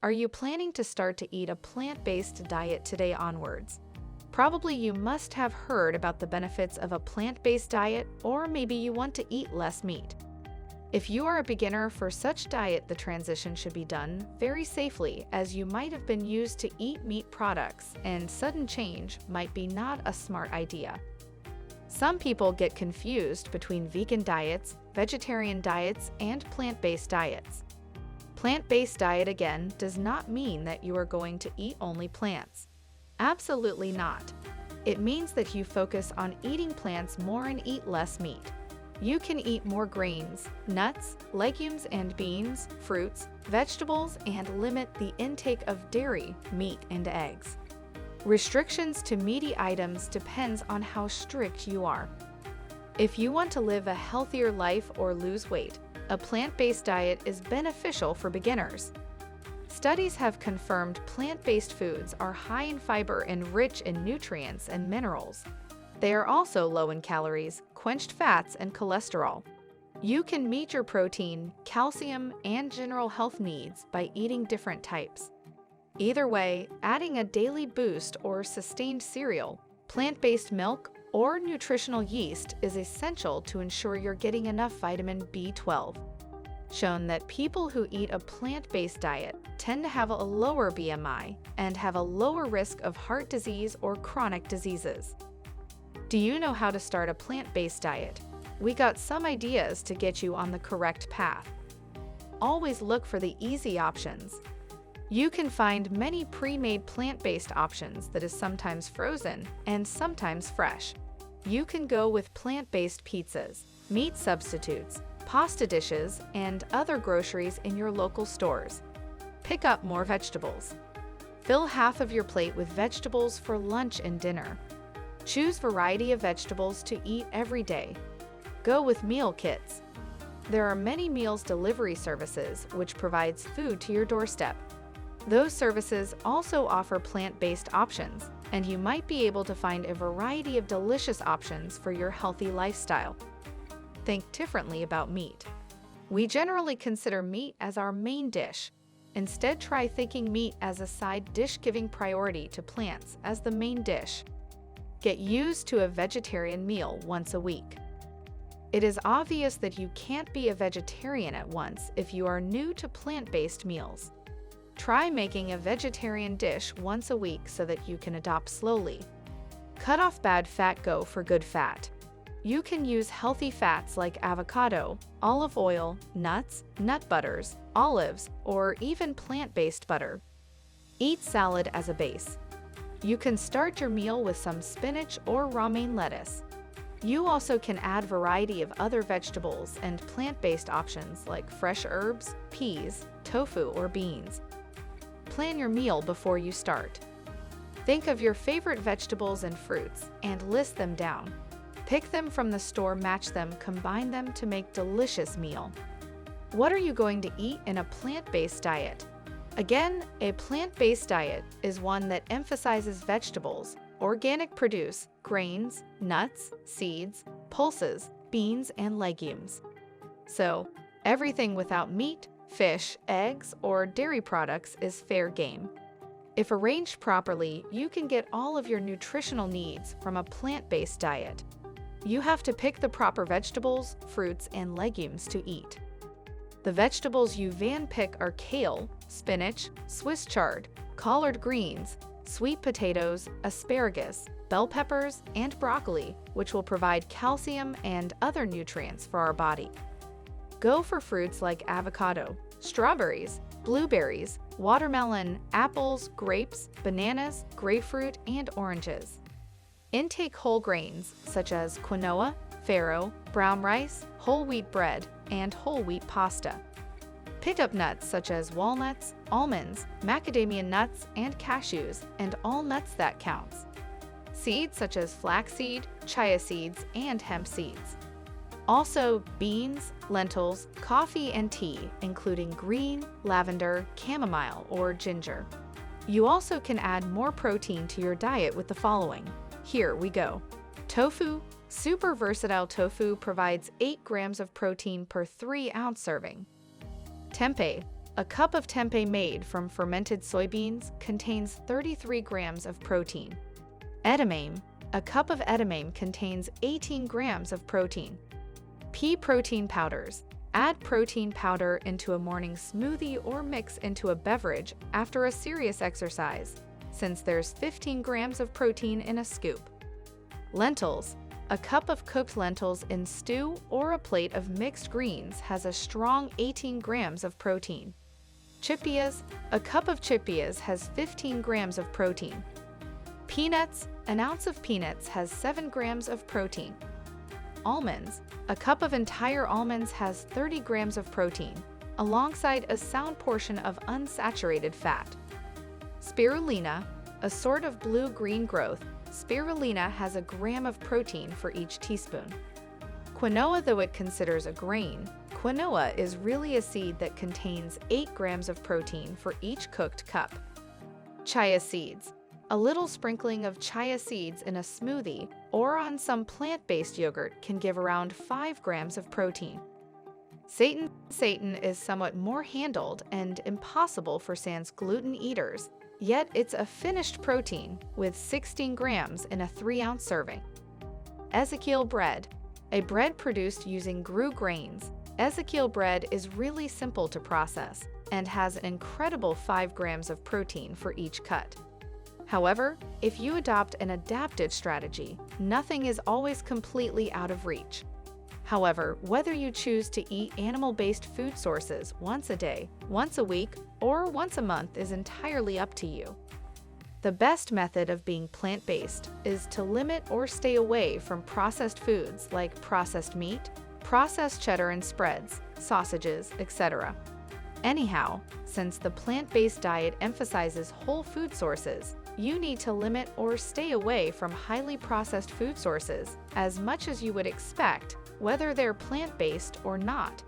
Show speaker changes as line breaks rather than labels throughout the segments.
Are you planning to start to eat a plant-based diet today onwards? Probably you must have heard about the benefits of a plant-based diet, or maybe you want to eat less meat. If you are a beginner for such diet, the transition should be done very safely, as you might have been used to eat meat products, and sudden change might be not a smart idea. Some people get confused between vegan diets, vegetarian diets, and plant-based diets. Plant-based diet, again, does not mean that you are going to eat only plants. Absolutely not. It means that you focus on eating plants more and eat less meat. You can eat more grains, nuts, legumes and beans, fruits, vegetables, and limit the intake of dairy, meat, and eggs. Restrictions to meaty items depends on how strict you are. If you want to live a healthier life or lose weight, a plant-based diet is beneficial for beginners. Studies have confirmed plant-based foods are high in fiber and rich in nutrients and minerals. They are also low in calories, quenched fats, and cholesterol. You can meet your protein, calcium, and general health needs by eating different types. Either way, adding a daily boost or sustained cereal, plant-based milk, or nutritional yeast is essential to ensure you're getting enough vitamin B12. Shown that people who eat a plant-based diet tend to have a lower BMI and have a lower risk of heart disease or chronic diseases. Do you know how to start a plant-based diet? We got some ideas to get you on the correct path. Always look for the easy options. You can find many pre-made plant-based options that is sometimes frozen and sometimes fresh. You can go with plant-based pizzas, meat substitutes, pasta dishes, and other groceries in your local stores. Pick up more vegetables. Fill half of your plate with vegetables for lunch and dinner. Choose variety of vegetables to eat every day. Go with meal kits. There are many meals delivery services which provides food to your doorstep. Those services also offer plant-based options, and you might be able to find a variety of delicious options for your healthy lifestyle. Think differently about meat. We generally consider meat as our main dish. Instead, try thinking meat as a side dish, giving priority to plants as the main dish. Get used to a vegetarian meal once a week. It is obvious that you can't be a vegetarian at once if you are new to plant-based meals. Try making a vegetarian dish once a week so that you can adopt slowly. Cut off bad fat, go for good fat. You can use healthy fats like avocado, olive oil, nuts, nut butters, olives, or even plant-based butter. Eat salad as a base. You can start your meal with some spinach or romaine lettuce. You also can add variety of other vegetables and plant-based options like fresh herbs, peas, tofu, or beans. Plan your meal before you start. Think of your favorite vegetables and fruits and list them down. Pick them from the store, match them, combine them to make delicious meal. What are you going to eat in a plant-based diet? Again, a plant-based diet is one that emphasizes vegetables, organic produce, grains, nuts, seeds, pulses, beans, and legumes. So, everything without meat, fish, eggs, or dairy products is fair game. If arranged properly, you can get all of your nutritional needs from a plant-based diet. You have to pick the proper vegetables, fruits, and legumes to eat. The vegetables you pick are kale, spinach, Swiss chard, collard greens, sweet potatoes, asparagus, bell peppers, and broccoli, which will provide calcium and other nutrients for our body. Go for fruits like avocado, strawberries, blueberries, watermelon, apples, grapes, bananas, grapefruit, and oranges. Intake whole grains such as quinoa, farro, brown rice, whole wheat bread, and whole wheat pasta. Pick up nuts such as walnuts, almonds, macadamia nuts, and cashews, and all nuts that counts. Seeds such as flaxseed, chia seeds, and hemp seeds. Also, beans, lentils, coffee, and tea, including green, lavender, chamomile, or ginger. You also can add more protein to your diet with the following. Here we go. Tofu. Super versatile tofu provides 8 grams of protein per 3-ounce serving. Tempeh. A cup of tempeh made from fermented soybeans contains 33 grams of protein. Edamame. A cup of edamame contains 18 grams of protein. Pea protein powders. Add protein powder into a morning smoothie or mix into a beverage after a serious exercise, since there's 15 grams of protein in a scoop. Lentils. A cup of cooked lentils in stew or a plate of mixed greens has a strong 18 grams of protein. CHICKPEAS. A cup of chickpeas has 15 grams of protein. Peanuts. An ounce of peanuts has 7 grams of protein. Almonds. A cup of entire almonds has 30 grams of protein, alongside a sound portion of unsaturated fat. Spirulina. A sort of blue-green growth, spirulina has a gram of protein for each teaspoon. Quinoa. Though it considers a grain, quinoa is really a seed that contains 8 grams of protein for each cooked cup. Chia seeds. A little sprinkling of chia seeds in a smoothie or on some plant-based yogurt can give around 5 grams of protein. Seitan. Seitan is somewhat more handled and impossible for sans gluten eaters, yet it's a finished protein with 16 grams in a 3-ounce serving. EZEKIEL bread. A bread produced using GRU grains. EZEKIEL bread is really simple to process and has an incredible 5 grams of protein for each cut. However, if you adopt an adapted strategy, nothing is always completely out of reach. However, whether you choose to eat animal-based food sources once a day, once a week, or once a month is entirely up to you. The best method of being plant-based is to limit or stay away from processed foods like processed meat, processed cheddar and spreads, sausages, etc. Anyhow, since the plant-based diet emphasizes whole food sources, you need to limit or stay away from highly processed food sources as much as you would expect, whether they're plant-based or not.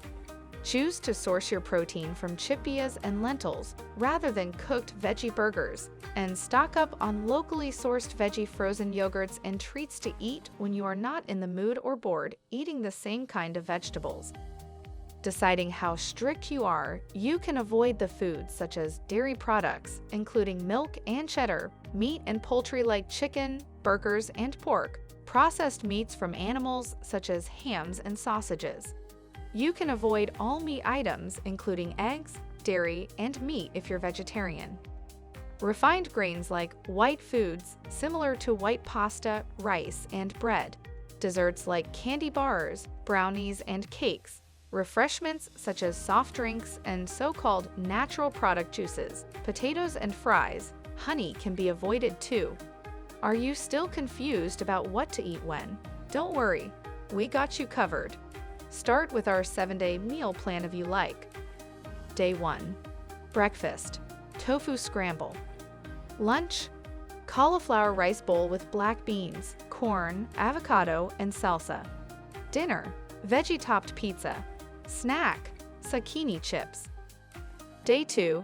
Choose to source your protein from chickpeas and lentils rather than cooked veggie burgers, and stock up on locally sourced veggie frozen yogurts and treats to eat when you are not in the mood or bored eating the same kind of vegetables. Deciding how strict you are, you can avoid the foods such as dairy products, including milk and cheddar, meat and poultry like chicken, burgers, and pork, processed meats from animals such as hams and sausages. You can avoid all meat items, including eggs, dairy, and meat if you're vegetarian. Refined grains like white foods, similar to white pasta, rice, and bread. Desserts like candy bars, brownies, and cakes. Refreshments such as soft drinks and so-called natural product juices, potatoes and fries, honey can be avoided too. Are you still confused about what to eat when? Don't worry, we got you covered. Start with our 7-day meal plan if you like. Day 1. Breakfast. Tofu scramble. Lunch. Cauliflower rice bowl with black beans, corn, avocado, and salsa. Dinner. Veggie-topped pizza. Snack. Zucchini chips. Day 2.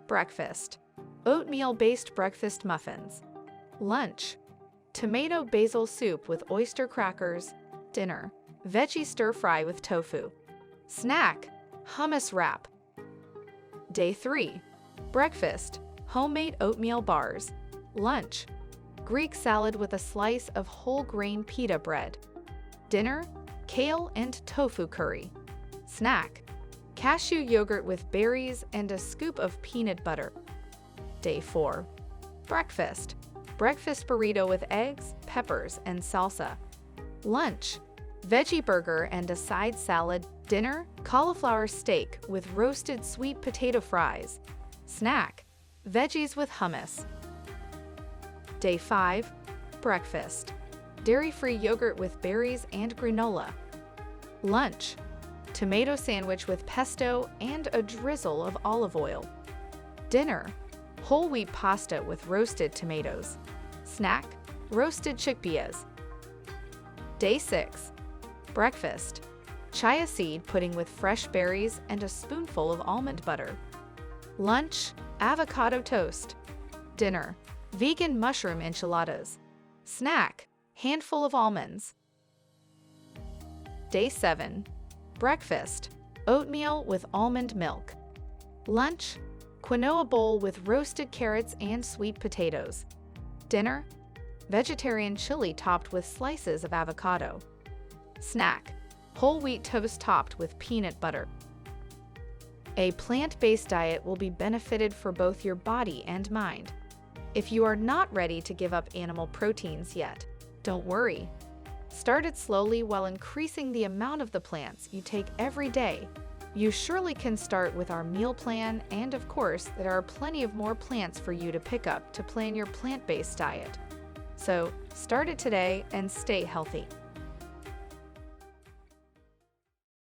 Breakfast. Oatmeal-based breakfast muffins. Lunch. Tomato basil soup with oyster crackers. Dinner. Veggie stir-fry with tofu. Snack. Hummus wrap. Day 3. Breakfast. Homemade oatmeal bars. Lunch. Greek salad with a slice of whole grain pita bread. Dinner. Kale and tofu curry. Snack. Cashew yogurt with berries and a scoop of peanut butter. Day 4. Breakfast. Breakfast burrito with eggs, peppers, and salsa. Lunch. Veggie burger and a side salad. Dinner. Cauliflower steak with roasted sweet potato fries. Snack. Veggies with hummus. Day 5. Breakfast. Dairy-free yogurt with berries and granola. Lunch. Tomato sandwich with pesto and a drizzle of olive oil. Dinner. Whole wheat pasta with roasted tomatoes. Snack. Roasted chickpeas. Day 6. Breakfast. Chia seed pudding with fresh berries and a spoonful of almond butter. Lunch. Avocado toast. Dinner. Vegan mushroom enchiladas. Snack. Handful of almonds. Day 7. Breakfast. Oatmeal with almond milk. Lunch, quinoa bowl with roasted carrots and sweet potatoes. Dinner, vegetarian chili topped with slices of avocado. Snack, whole wheat toast topped with peanut butter. A plant-based diet will be benefited for both your body and mind. If you are not ready to give up animal proteins yet, don't worry. Start it slowly while increasing the amount of the plants you take every day. You surely can start with our meal plan, and of course, there are plenty of more plants for you to pick up to plan your plant-based diet. So, start it today and stay healthy.